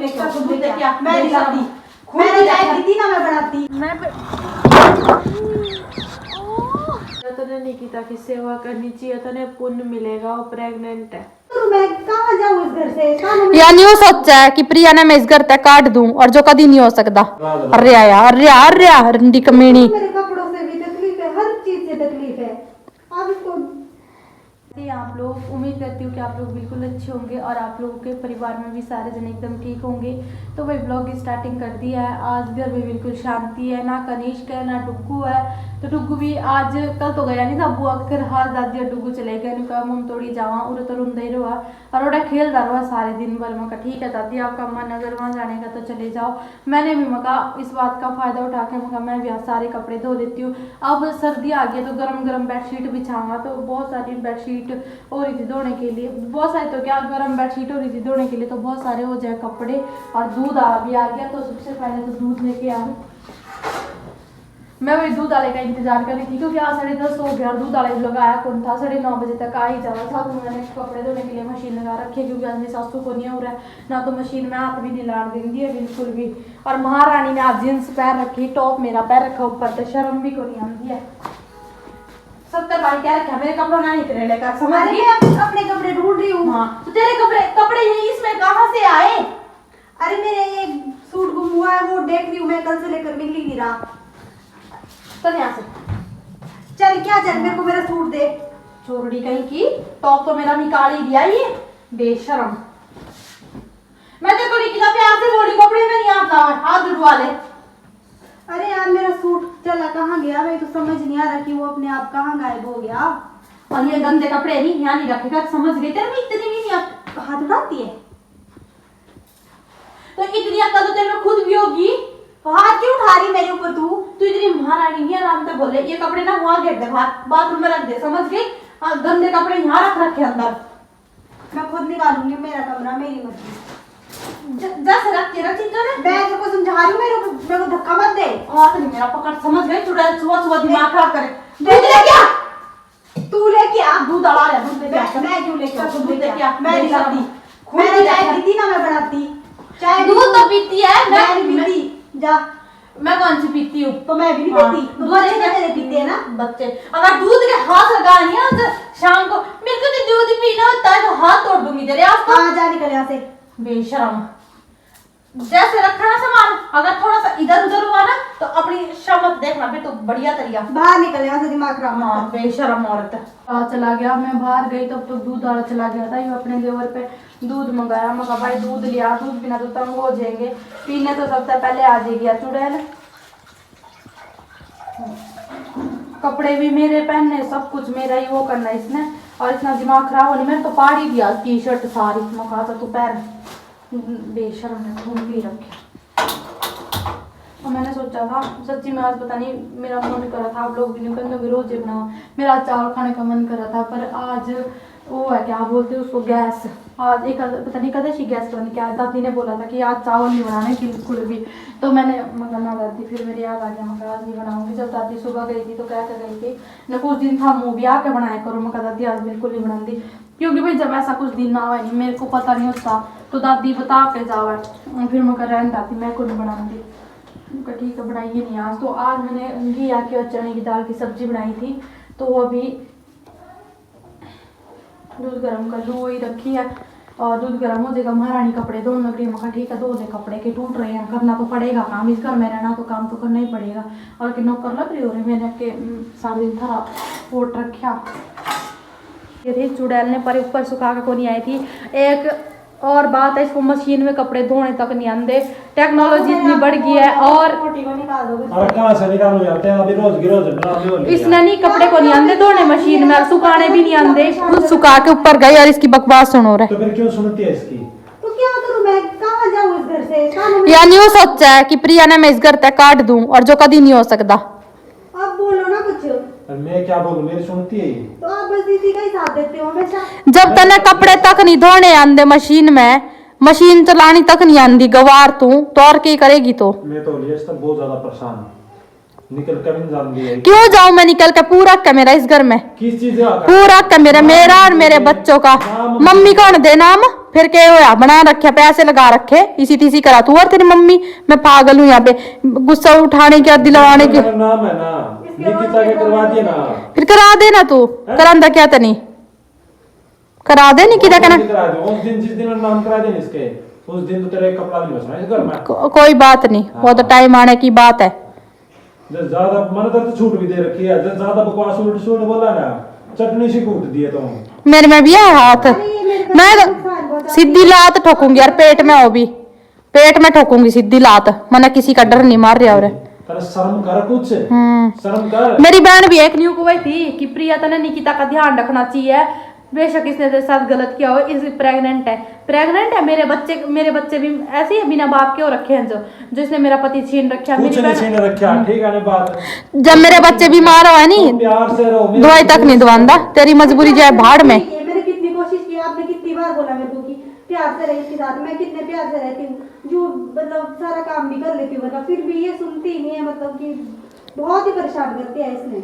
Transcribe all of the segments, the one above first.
लेके आओ, दूध लेके आ। मैं नहीं लाती, मैंने चाय पीती ना मैं बनाती। तने निकिता की सेवा करनी चाहिए, तने पुण्य मिलेगा, वो प्रेग्नेंट है। तो मैं कहाँ जाऊँ इस घर से? यानी वो सोचा है कि प्रिया ने मैं इस घर तक काट दूं और जो कभी नहीं हो सकता। अरे यार रंडी कमीनी। मेरे कपड़ों से भी तकलीफ है, हर चीज से तकलीफ है। आप इसको आप लोग, उम्मीद करती हूँ कि आप लोग बिल्कुल अच्छे होंगे और आप लोगों के परिवार में भी सारे जन एकदम ठीक होंगे। तो वही ब्लॉग की स्टार्टिंग कर दिया है। आज घर में बिल्कुल शांति है, ना कनिष्क है ना डुग्गू है। तो डुग्गू भी आज, कल तो गया नहीं था अबू आकर, हाँ दादी और डुग्गू चले गए। उनका मम थोड़ी जावा उरे तो रुंदा ही रहा और उड़ा खेल रहा सारे दिन भर। मैं कहा ठीक है दादी आपका मन अगर वहाँ जाने का तो चले जाओ। मैंने भी मका इस बात का फायदा उठा के मका मैं भी सारे कपड़े धो लेती हूँ। अब सर्दी आ गई तो गरम गरम बेडशीट बिछाऊंगा। तो बहुत सारी बेडशीट हो रही थी धोने के लिए, बहुत सारे तो क्या गरम बेडशीट हो रही थी धोने के लिए, तो बहुत सारे हो जाए कपड़े। और दूध भी आ गया, तो सबसे पहले तो दूध लेके आ। मैं वही दूध वाले का इंतजार कर रही थी क्योंकि आज 10:30 हो गया और दूध वाले लगाया कौन था, 9:30 बजे तक आ ही जाना था। तो मैंने कपड़े धोने के लिए मशीन लगा रखी है क्योंकि आज मेरी सासू को नहीं हो रहा है ना, तो मशीन में हाथ भी नहीं लाड़ देंगी है बिल्कुल भी। और महारानी ने आज जींस पैर रखी, टॉप मेरा पैर रखा ऊपर, तो शर्म भी को नहीं आती है। 70 बार क्या रखा मेरे कपड़ों ना निकले लेकर, समझ रही है? अपने कपड़े ढूंढ रही हूँ। हाँ तो तेरे कपड़े ये इसमें कहाँ से आए? अरे मेरे ये सूट गुम हुआ है, वो देख रही हूँ मैं, कल से लेकर मिल ही नहीं रहा। चल यहाँ से चल क्या चल, मेरे को मेरा सूट दे। चोरड़ी कहीं की, टॉप तो मेरा निकाल ही दिया ये बेशरम। मैं तेरे को निकिता प्यार से बोली कपड़े में नहीं आता, हाथ जुड़वा ले। अरे यार मेरा सूट चला कहाँ गया, मैं तो समझ नहीं आ रहा कि वो अपने आप कहाँ गायब हो गया। और ये गंदे कपड़े नहीं यहाँ नहीं रखेगा, समझ गई? तेरे में इतनी भी नहीं आता, हाथ उड़ाती है तो इतनी अक्ल तो तेरे में खुद भी होगी। हाथ क्यों उठा रही मेरे ऊपर तू? तू इतनी महारानी नहीं, आराम से बोले ये कपड़े ना वहाँ गिर दे, बाथरूम में रख दे, समझ गई? गंदे कपड़े यहाँ रख रखे अंदर। मैं खुद निकालूंगी, मेरा कमरा मेरी मर्जी। जैसे रखती रखती तो ना, मैं तेरे को समझा रही हूँ, मेरे को धक्का मत दे। हाथ नहीं मेरा पकड़, समझ गई? चुड़ैल सुबह सुबह दिमाग खराब करे। दूध लेके आ, तू लेके आ। दूध अड़ा रहा, दूध लेके आ। मैं क्यों लेके आऊं? दूध लेके आ। मैं नहीं लाती, मैंने चाय पीती ना मैं बनाती। चाय दूध तो पीती है, मैं नहीं पीती। जा, मैं कौन सी पीती हूँ? तो मैं भी नहीं हाँ, पीती। तो दूध बच्चे लेके- मेरे पीते हैं ना। बच्चे अगर दूध के हाथ लगाए ना तो शाम को मेरे को तो दूध पीना होता है तो हाथ तोड़ दूंगी तेरे। आज तो हाँ जा निकल यहाँ से। बेशरम, जैसे रखा ना सामान, अगर थोड़ा सा इधर उधर हुआ ना तो अपनी शमत देखना फिर तो बढ़िया तरिया। बाहर निकल यहाँ से, दिमाग खराब मत हाँ कर। बेशरम औरत। चला गया, मैं बाहर गई तब तो दूध वाला चला गया था। ये अपने देवर पे दूध मंगाया, मैं कहा भाई दूध लिया, दूध बिना तो तंग हो जाएंगे, पीने तो सबसे पहले आ जाएगी चुड़ैल। कपड़े भी मेरे पहनने, सब कुछ मेरा ही वो करना इसने, और इतना दिमाग खराब होने मैंने तो पाड़ी दिया टी शर्ट सारी। मैं कहा था तू पैर बेशरम ने घूम भी रखे। और मैंने सोचा था सच्ची में आज पता नहीं मेरा मन कर रहा था, आप लोग भी नहीं कहते रोजे बनाओ, मेरा चावल खाने का मन कर रहा था, पर आज वो है क्या बोलते हैं उसको, गैस। आज एक पता नहीं कदशी गैस बन क्या, दादी ने बोला था कि आज चावल नहीं बनाने बिल्कुल भी। तो मैंने मंगाना दादी, फिर मेरे याद आ गया, मैं आज नहीं बनाऊंगी। जब दादी सुबह गई थी तो क्या कर गई थी न, कुछ दिन था मुँह भी आके बनाया करो, मैं दादी आज बिल्कुल नहीं बनाती क्योंकि भाई जब ऐसा कुछ दिन ना हुआ नहीं, मेरे को पता नहीं होता तो दादी बता के जाओ। फिर मैं रहने दादी मैं को नहीं बनाऊंगी, ठीक है बनाइए नहीं आज। तो आज मैंने घी आके और चने की दाल की सब्जी बनाई थी, तो वो अभी दूध गर्म कर लूँ वही रखी है, और दूध गर्म हो जाएगा। महारानी कपड़े धोने लगी, मैं ठीक है धो दे कपड़े के, टूट रहे हैं, करना तो पड़ेगा काम, इस घर में रहना तो काम तो करना ही पड़ेगा। और कि नौकर लग रही हो रही मैंने के सारे दिन था पोट रखा। ये चुड़ैल ने पर ऊपर सुखा के को नहीं आई थी। एक और बात है, इसको मशीन में कपड़े धोने तक नहीं आते, टेक्नोलॉजी इतनी बढ़ गई है। और कहाँ से निकालो यार, अभी रोज इसने नहीं कपड़े को नहीं आते धोने मशीन में, सुखाने भी नहीं आते। खुद सुखा के ऊपर गई और इसकी बकवास सुनो रहे। तो फिर क्यों सुनती है इसकी? तो क्या करूं मैं, कहाँ जाऊँ इस घर से? यानी वो सोचा है कि प्रिया ने मैं इस घर तक काट दूं और जो कभी नहीं हो सकता। आप बोलो ना कुछ। मैं क्या बोलूं, मेरी सुनती है ये। तो आप बस दीदी का ही साथ देते हो हमेशा। जब तने कपड़े तक नहीं धोने आंदे मशीन में, मशीन चलानी तक नहीं आंदी गवार तू तो और क्या करेगी? तो मैं तो ये सब बहुत ज्यादा परेशान हूँ, निकल कर नहीं जान दिया। क्यों जाऊं मैं निकल के? पूरा का मेरा इस घर में किस चीज का? पूरा का मेरा और मेरे बच्चों का। मम्मी कौन दे नाम? फिर क्या होया, बना रखे पैसे लगा रखे, इसी तीसी करा तू और तेरी मम्मी। मैं पागल हूँ यहाँ पे, गुस्सा उठाने के दिलवाने के। मेरा नाम है ना निकिता के, करवा दिया ना। फिर करा देना तू, करांदा क्या तनी करा दे निकिता का ना। करा दे उस दिन, जिस दिन मेरा नाम करा दे इसके, उस दिन तो तेरे कपड़ा नहीं बचना इस घर में। कोई बात नहीं, वो तो टाइम आने की बात है। जब ज्यादा मैंने तो छूट भी दे रखी है, जब ज्यादा बकवास उल्ट सुल्ट बोला ना चटनी सी कूट दिए तो। मेरे में भी है हाथ, मैं तो सीधी लात ठोकूंगी यार, पेट में हो भी, पेट में ठोकूंगी सीधी लात। मैंने किसी का डर नहीं मार रहा। और तेरा शर्म कर कुछ, शर्म कर। मेरी बहन भी एक न्यू को वही थी कि प्रिया तने निकिता का ध्यान रखना चाहिए, बेशक इसने तेरे साथ गलत किया हो, इस प्रेग्नेंट है। मेरे बच्चे भी ऐसे ही बिना बाप के हो रखे हैं, जो इसने मेरा पति छीन रखा। कुछ नहीं छीन रखा, ठीक है ना बात। जब मेरे बच्चे बीमार हो नहीं, प्यार से रहो, दवाई तक नहीं दवांदा, तेरी मजबूरी जाए भाड़ में। मैंने कितनी कोशिश की, आपने कितनी बार बोला मेरे को कि प्यार से रहे इसके साथ, मैं कितने प्यार से रहती हूँ, जो मतलब सारा काम भी कर लेती हूँ, मतलब फिर भी ये सुनती नहीं है, मतलब कि बहुत ही परेशान करती है इसने।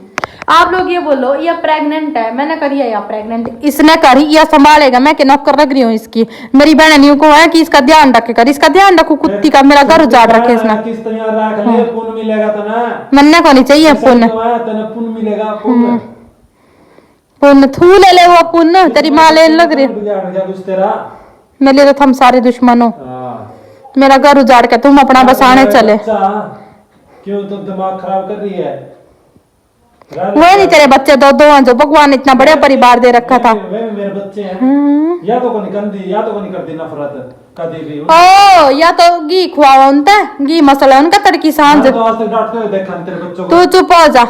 आप लोग ये बोलो ये प्रेग्नेंट है, मैंने करी है या प्रेग्नेंट इसने करी या संभालेगा, मैं क्या नौकर लग रही हूँ इसकी। मेरी बहन न्यू को है कि इसका ध्यान रखे कर, इसका ध्यान रखू, कुत्ती का मेरा घर उजाड़ रखे इसने। किस तरह रख ले, पुण्य मिलेगा तना। मन्ना को नहीं चाहिए पुण्य, तने पुण्य मिलेगा, पुण्य पुण्य थू ले ले वो पुण्य, तेरी माँ लेने लग रही बिगाड़ गया कुछ तेरा। मेरे लिए तो हम सारे दुश्मन हो, हाँ। मेरा घर उजाड़ के तुम अपना बसाने चले। क्यों तो दिमाग खराब कर रही है? वो नहीं तेरे बच्चे दो हैं, जो भगवान ने इतना बड़ा परिवार दे रखा था। वे मेरे बच्चे हैं, या तो को नहीं कर दी नफरत कदी भी। ओ या तो घी खुआवा उनका, घी मसाला उनका तड़की सांझ। तो आज तक डांटते हुए देखा तेरे बच्चों को। तू चुप हो जा,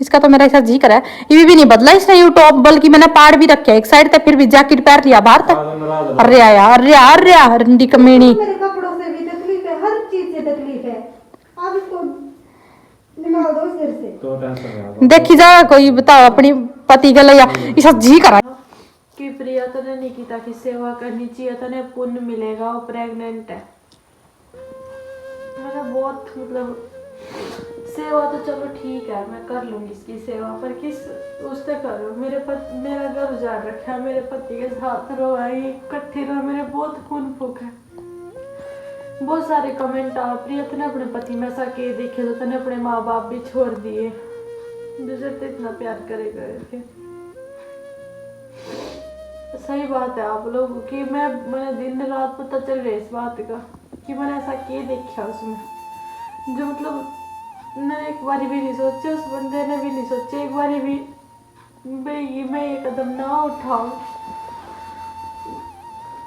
इसका तो मेरा ऐसा जी करा है, ये भी नहीं बदला इसने यू टॉप, बल्कि मैंने पाड़ भी रखे एक साइड तक, फिर भी जैकेट पहन लिया बाहर तक। अरे यार रंडी कमीनी। मेरे कपड़ों से भी तकलीफ है, हर चीज से तकलीफ है, आप इसको निकाल दो इस घर से। तो टेंशन है देखी जा, कोई बताओ अपनी पति के लिए ऐसा जी करा कि प्रिया तने निकिता की सेवा करनी चाहिए, तने पुण्य मिलेगा, वो प्रेग्नेंट है। मैंने बहुत मतलब सेवा तो चलो ठीक है, मैं कर लूंगी इसकी सेवा, पर किस उससे करो। मेरा घर उजाड़ रखा है, मेरे पति के साथ रो है, इकट्ठे रहो, मेरे बहुत खून फूक है। बहुत सारे कमेंट आ, प्रिया तने अपने पति में ऐसा के देखे तो तने अपने माँ बाप भी छोड़ दिए, दूसरे तो इतना प्यार करेगा थे। सही बात है आप लोग की, मैंने दिन रात पता चल रहा है इस बात का कि मैंने ऐसा के देखा उसमें, जो मतलब मैंने एक बार भी नहीं सोचा, उस बंदे ने भी नहीं सोचा एक बार भी मैं ये कदम ना उठाऊं।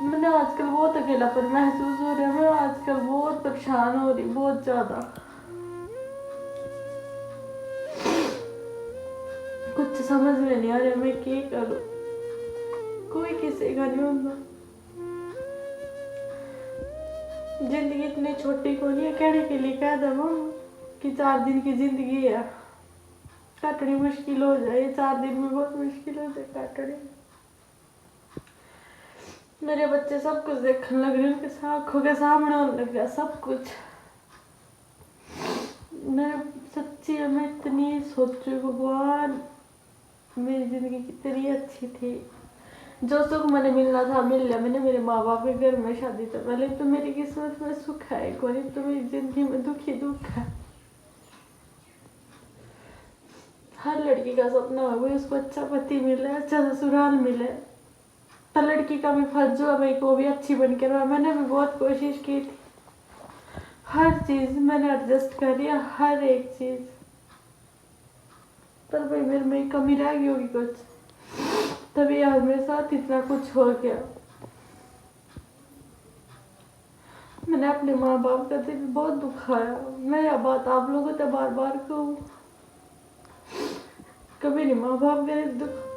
मैंने आजकल बहुत अकेलापन महसूस हो रहा है, मैं आजकल बहुत परेशान हो रही, बहुत ज्यादा। कुछ समझ में नहीं आ रहा मैं क्या करूं, कोई किसी का नहीं होता। जिंदगी इतनी छोटी को नहीं है, कहने के लिए कह दो कि 4 दिन की जिंदगी है, काटनी मुश्किल हो जाए, 4 दिन में बहुत मुश्किल हो जाए काटनी। मेरे बच्चे सब कुछ देखने लग रहे, उनके आंखों के सामने होने लग गया सब कुछ। मैं सच्ची मैं इतनी सोचू भगवान, मेरी जिंदगी कितनी अच्छी थी, जो सुख मैंने मिलना था मिल लिया मैंने मेरे माँ बाप के घर में शादी से पहले। तो मेरी किस्मत में सुख है कोई, तो मेरी जिंदगी में दुख ही दुख है। हर लड़की का सपना है कोई उसको अच्छा पति मिले, अच्छा ससुराल मिले, तो लड़की का भी फर्ज हुआ भाई को भी अच्छी बन के रहा। मैंने भी बहुत कोशिश की थी, हर चीज मैंने एडजस्ट कर लिया, हर एक चीज, पर भाई मेरे में कमी रह गई होगी कुछ, तभी आज मेरे साथ इतना कुछ हो गया। मैंने अपने माँ बाप का दिल बहुत दुखाया, मैं यह बात आप लोगों से बार बार कहूँ, कभी नहीं माँ बाप का दुख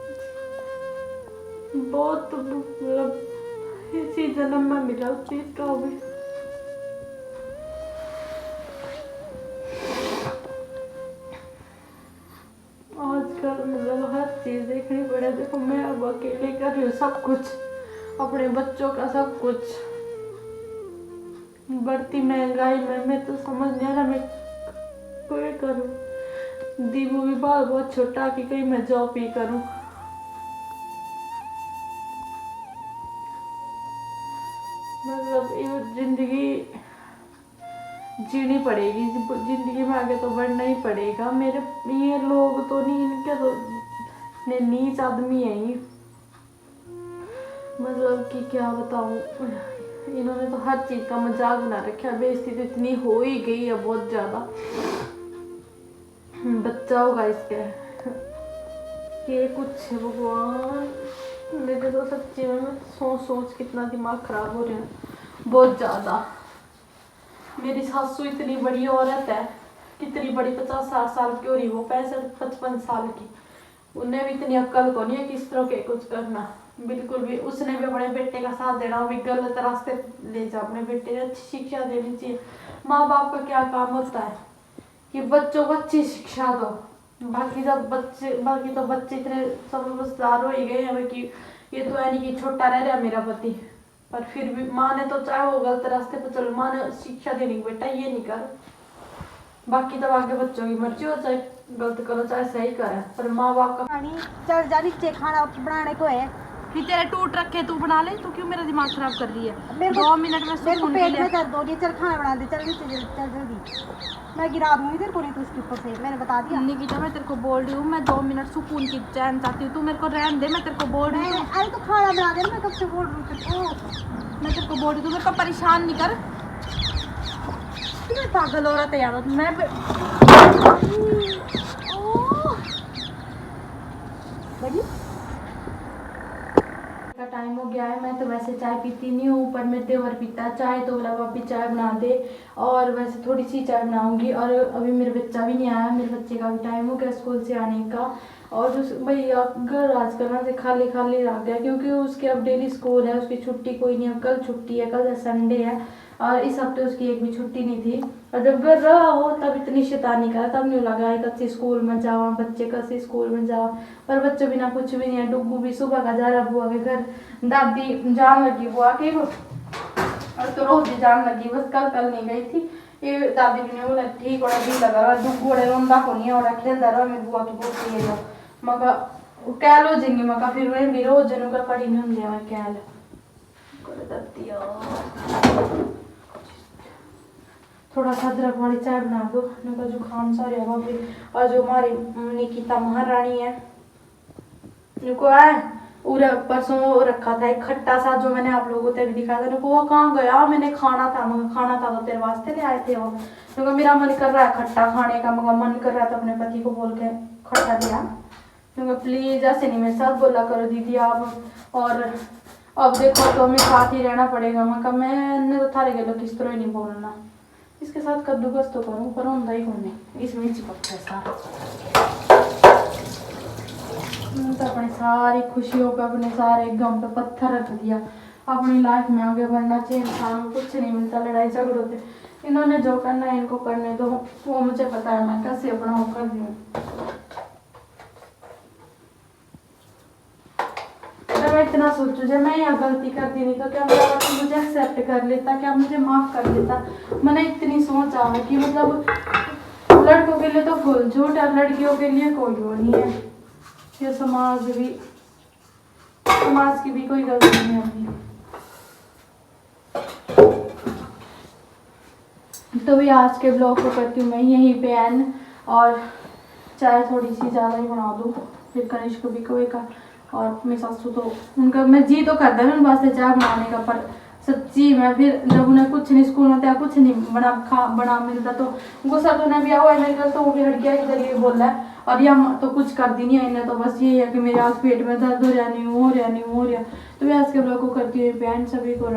बहुत मतलब इसी जन्म में मिला उस चीज का भी। आजकल मतलब हर चीज देखनी पड़े, देखो मैं अब अकेले कर रही हूँ सब कुछ, अपने बच्चों का सब कुछ, बढ़ती महंगाई में मैं तो समझ नहीं आ रहा मैं कोई करूँ। दीबू भी बाल बहुत छोटा कि कहीं मैं जॉब ही करूँ। मतलब ये जिंदगी जीनी पड़ेगी, जिंदगी में आगे तो बढ़ना ही पड़ेगा। मेरे ये लोग तो नहीं, इनके तो नीच आदमी है ये, मतलब कि क्या बताऊं, इन्होंने तो हर चीज का मजाक बना रखा है। बेइज्जती तो इतनी हो ही गई है बहुत ज्यादा। बच्चा होगा इसके, ये कुछ है भगवान। मेरे तो सच्ची में मैं सोच कितना दिमाग खराब हो रहा है बहुत ज्यादा। मेरी सासू इतनी बड़ी औरत है, कितनी बड़ी, 50-60 साल की हो रही, वो 65-55 साल की, उन्हें भी इतनी अक्ल को नहीं है किस तरह के कुछ करना, बिल्कुल भी। उसने भी अपने बेटे का साथ देना, वो भी गलत रास्ते ले जा, अपने बेटे को अच्छी शिक्षा देनी चाहिए। माँ बाप का क्या काम होता है कि बच्चों को अच्छी शिक्षा दो, बाकी तो बच्चे इतने समझदार हो ही गए हैं कि ये तो है नहीं कि छोटा रह रहा मेरा पति, पर फिर भी माँ ने तो चाहे वो गलत रास्ते पर चलो, माँ ने शिक्षा देनी कि बेटा ये नहीं कर, बाकी तो आगे बच्चों की मर्जी हो, चाहे गलत करो चाहे सही करे, पर माँ बाप का। चढ़ जा नीचे, खाना बनाने को है। फिर तेरे टूट रखे तू बना ले, तू क्यों मेरा दिमाग खराब कर रही है? मेरे को 2 मिनट में मेरे को सुकून के पेट लिए। में दर्द हो रही है, चल खाना बना दे, चल नीचे चल जल्दी। मैं गिरा दूंगी तेरे को नहीं तो उसके ऊपर से, मैंने बता दिया। निकिता मैं तेरे को बोल रही हूँ, मैं 2 मिनट सुकून की चैन चाहती हूँ, तू मेरे को रहने दे, मैं तेरे को बोल रही हूँ। अरे तो खाना बना दे, मैं कब से बोल रही हूँ तेरे को। मैं तेरे को बोल रही हूँ, तू मेरे को परेशान नहीं कर। तू पागल हो रहा था यार, मैं का टाइम हो गया है। मैं तो वैसे चाय पीती नहीं हूँ, पर मेरे देवर पीता है चाय, तो बोला पापी चाय बना दे, और वैसे थोड़ी सी चाय बनाऊंगी। और अभी मेरे बच्चा भी नहीं आया, मेरे बच्चे का भी टाइम हो गया स्कूल से आने का। और भैया घर आजकल ना से खाली खाली रह गया, क्योंकि उसके अब डेली स्कूल है, उसकी छुट्टी कोई नहीं है। कल छुट्टी है, कल संडे है, और इस हफ्ते उसकी एक भी छुट्टी नहीं थी। और जब घर रहा हो तब इतनी शैतानी करा, तब नहीं लगा कच्ची स्कूल में जावा, बच्चे कच्ची स्कूल में जावा, पर बच्चों बिना कुछ भी नहीं है। डुगू भी सुबह का जा रहा बुआ के घर, दादी जान लगी बुआ के, और तो रोज ही जान लगी, बस कल नहीं गई थी। ये दादी भी ने बोला ठीक हो भी लगा रहा, डुगू बड़े रोंदा को नहीं और खेलता रहा, मेरी बुआ की बोलती है मगा कैल हो जाएंगे, मगा फिर वही भी रोज जनों का कड़ी नहीं होंगे मैं कैल थोड़ा सा अदरक वाली चाय बना दो, उनका जुकाम सा रहेगा फिर। और जो हमारी निकिता महारानी है, उनको है परसों रखा था एक खट्टा सा, जो मैंने आप लोगों को दिखाया था, उनको वो कहाँ गया, मैंने खाना था तो तेरे वास्ते ले आए थे वो, क्योंकि मेरा मन कर रहा है खट्टा खाने का, मगर मन कर रहा था अपने पति को बोल के खट्टा दिया, क्योंकि प्लीज ऐसे नहीं मेरे साथ बोला करो दीदी आप। और अब देखो तो हमें साथ ही रहना पड़ेगा, मगर मैंने तो थारे गलो किस तरह ही नहीं बोलना, इसके साथ कद्दूकस तो करूँ पर होता ही कौन है, इसमें चिपकता है सारा। तो अपनी सारी खुशियों पे, अपने सारे गम पे पत्थर रख दिया। अपनी लाइफ में आगे बढ़ना चाहिए, इंसान को कुछ नहीं मिलता लड़ाई झगड़ों से। इन्होंने जो करना है इनको करने दो, वो मुझे पता है मैं कैसे अपना वो कर रही हूँ। मैं इतना सोचू जब मैं यहाँ गलती करती नहीं तो क्या मेरा पति मुझे एक्सेप्ट कर लेता, क्या मुझे माफ कर देता। मैंने इतनी सोच आ कि मतलब लड़कों के लिए तो फुल झूठ है, लड़कियों के लिए कोई वो नहीं है। ये समाज की भी कोई गलती नहीं होती। तो भी आज के ब्लॉग को करती हूँ मैं यहीं पे एंड, और चाय थोड़ी सी ज़्यादा ही बना दूँ, फिर कनिष्क को भी कोएगा। और मेरी सासू तो उनका मैं जी तो करता है उन वास्ते चाय बनाने का, पर सच्ची मैं फिर जब उन्हें कुछ नहीं स्कूल होता है, कुछ नहीं बना मिलता तो गुस्सा तो उन्हें भी हुआ है मेरे घर, तो वो भी हट गया इधर ये बोल रहा है। और ये तो कुछ कर दी नहीं है इन्हें, तो बस ये है कि मेरे आज पेट में दर्द हो रहा नहीं हो रहा। तो मैं आज के ब्लॉग को करती हूँ, सभी को